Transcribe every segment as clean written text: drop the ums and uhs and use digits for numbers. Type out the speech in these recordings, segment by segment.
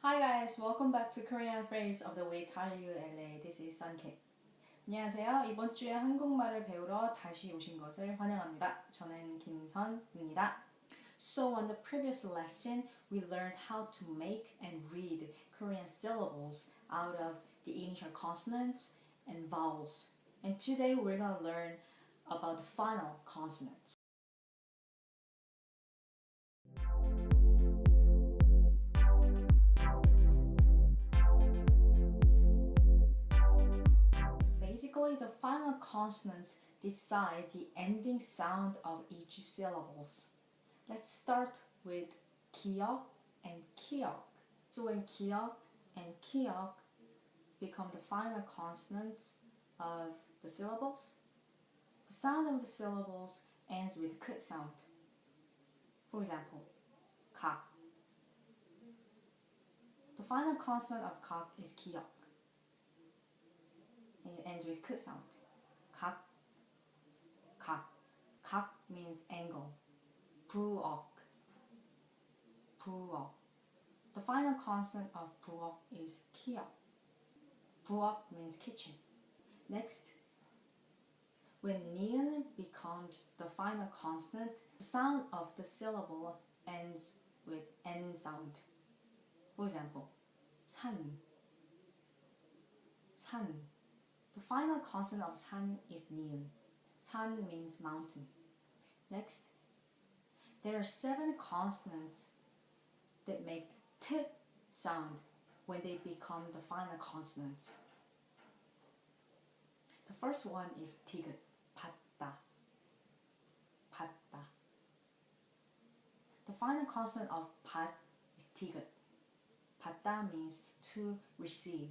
Hi guys, welcome back to Korean Phrase of the Week Hallyu LA. This is SunKim. 안녕하세요. 이번 주에 한국말을 배우러 다시 오신 것을 환영합니다. 저는 김선입니다. So on the previous lesson, we learned how to make and read Korean syllables out of the initial consonants and vowels. And today we're going to learn about the final consonants. Basically, the final consonants decide the ending sound of each syllables. Let's start with 기역 and 기역. So when 기역 and 기역 become the final consonants of the syllables, the sound of the syllables ends with k sound. For example, 각. The final consonant of 각 is 기역. And it ends with k sound. 각, 각. 각 means angle. 부억, 부억. The final consonant of 부억 is 기역. 부억 means kitchen. Next, when 니은 becomes the final consonant, the sound of the syllable ends with N sound. For example, 산, 산. The final consonant of 산 is 니은. 산 means mountain. Next, there are 7 consonants that make T sound when they become the final consonants. The first one is 티귿, 받다, 받다. The final consonant of 받 is 티귿. 받다 means to receive.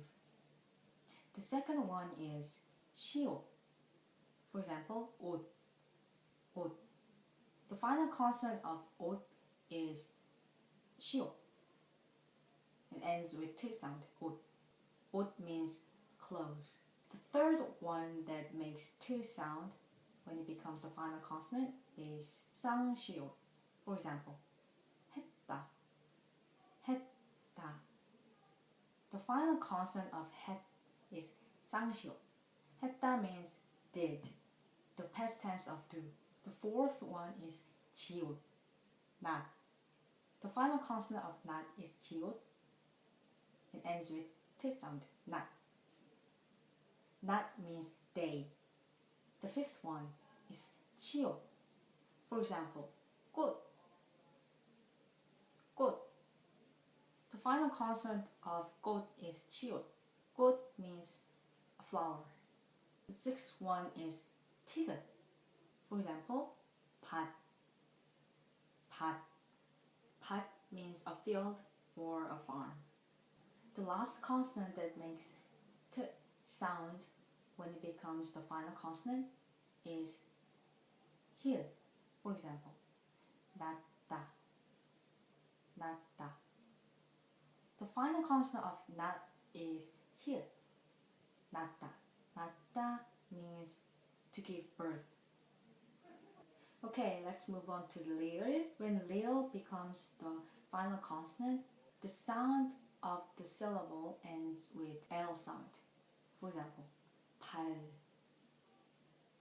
The second one is 시옷. For example, 옷, 옷. The final consonant of 옷 is 시옷. It ends with T sound, 옷. 옷 means clothes. The third one that makes T sound when it becomes the final consonant is 쌍시옷. For example, 했다, 했다. The final consonant of het is 쌍시옷. 했다 means did, the past tense of do. The fourth one is 지옷, not. The final consonant of not is 지옷. It ends with T sound, not. Not means day. The fifth one is 치옷. For example, 꽃, 꽃. The final consonant of 꽃 is 치옷. 꽃 means a flower. The sixth one is 티귿. For example, 밭, 밭. 밭 means a field or a farm. The last consonant that makes T sound when it becomes the final consonant is here. For example, 낫다, 낫다. The final consonant of not is here. 낫다. 낫다 means to give birth. Okay, let's move on to Lyra. When Lyra becomes the final consonant, the sound of the syllable ends with L sound. For example, 발,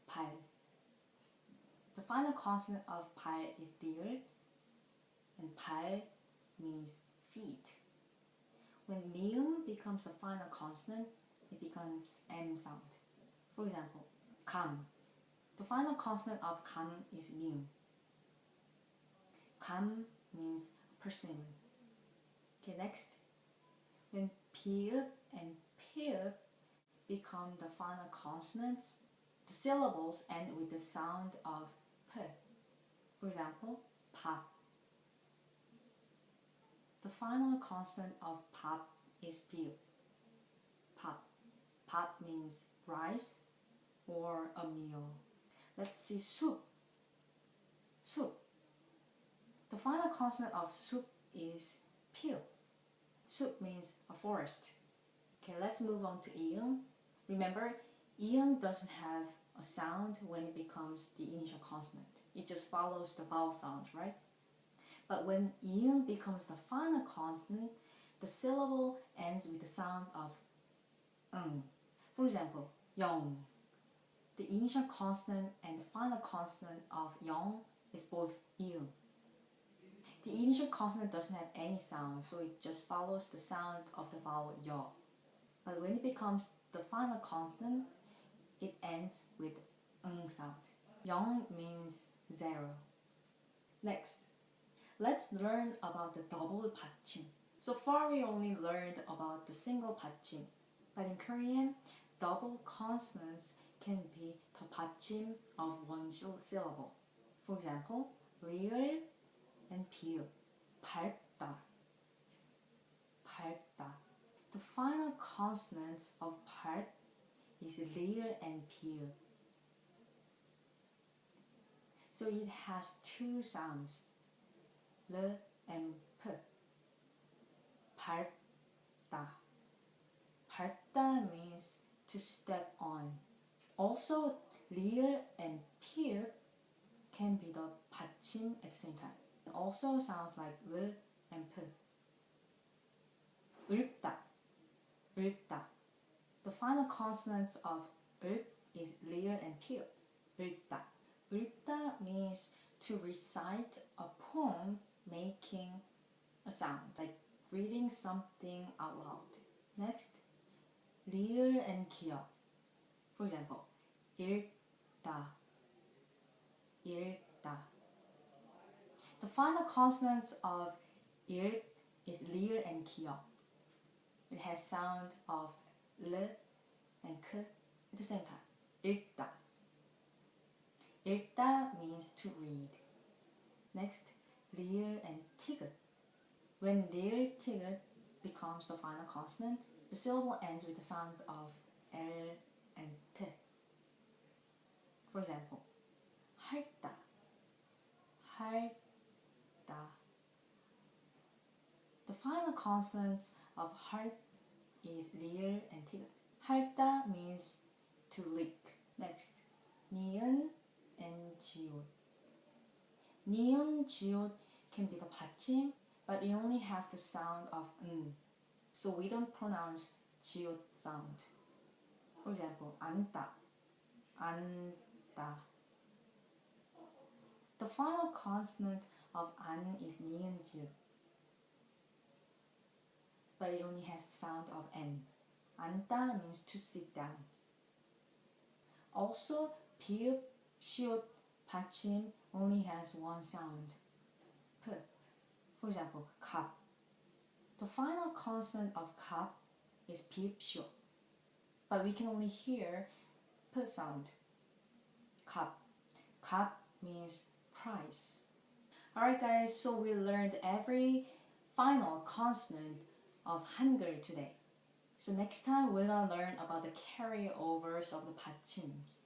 발. The final consonant of 발 is Lyra, and 발 means feet. When 미음 becomes the final consonant, it becomes M sound. For example, 감. The final consonant of 감 is 미음. 감 means persimmon. Okay, next. When 피읍 and 피읍 become the final consonants, the syllables end with the sound of p. For example, 밥. The final consonant of 밥 is 피읍. 밥. 밥 means rice or a meal. Let's see 숲. 숲. The final consonant of 숲 is 피읍. 숲 means a forest. Okay, let's move on to 이응. Remember, 이응 doesn't have a sound when it becomes the initial consonant. It just follows the vowel sound, right? But when 이응 becomes the final consonant, the syllable ends with the sound of For example, 영. The initial consonant and the final consonant of 영 is both ium. The initial consonant doesn't have any sound, so it just follows the sound of the vowel 여. But when it becomes the final consonant, it ends with sound. 영 means 0. Next, let's learn about the double 받침. So far we only learned about the single 받침, but in Korean, double consonants can be the 받침 of one syllable. For example, 리을 and 비읍, 밟다, 밟다. The final consonants of 밟 is 리을 and 비읍. So it has two sounds, L and P. 밟다. 밟다 means to step on. Also, 리을 and 피읍 can be the 받침 at the same time. It also sounds like L and P. 읊다. 읊다. The final consonants of 읊 is 리을 and 피읍. 읊다. 읊다 means to recite a poem making a sound, like reading something out loud. Next, 리을 and 기역. For example, 읽다, 읽다. The final consonants of 읽 is 리을 and 기역. It has sound of L and K at the same time. 읽다. 읽다 means to read. Next, 리을 and 티귿. When 리을 티귿 becomes the final consonant, the syllable ends with the sound of L and T. For example, 핥다, 핥다. The final consonant of 핥 is 리을 and 티귿. 핥다 means to lick. Next, 니은 and 지읒. 니은, 지읒 can be the 받침, but it only has the sound of so we don't pronounce 지읒 sound. For example, 안다, 안다. The final consonant of 안 is 니은, 지읒, but it only has the sound of n. 앉다 means to sit down. Also, 비읍, 시옷, 받침 only has one sound, p. For example, 갑. The final consonant of 갑 is 비읍, 시옷, but we can only hear p sound. 갑. 갑 means price. Alright guys, so we learned every final consonant of Hangul today. So next time we're gonna learn about the carryovers of the 받침s.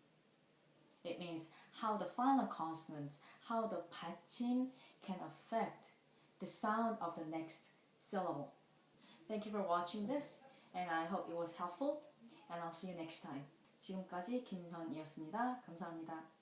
It means how the final consonants, how the 받침 can affect the sound of the next syllable. Thank you for watching this, and I hope it was helpful, and I'll see you next time. 지금까지 김선이었습니다. 감사합니다.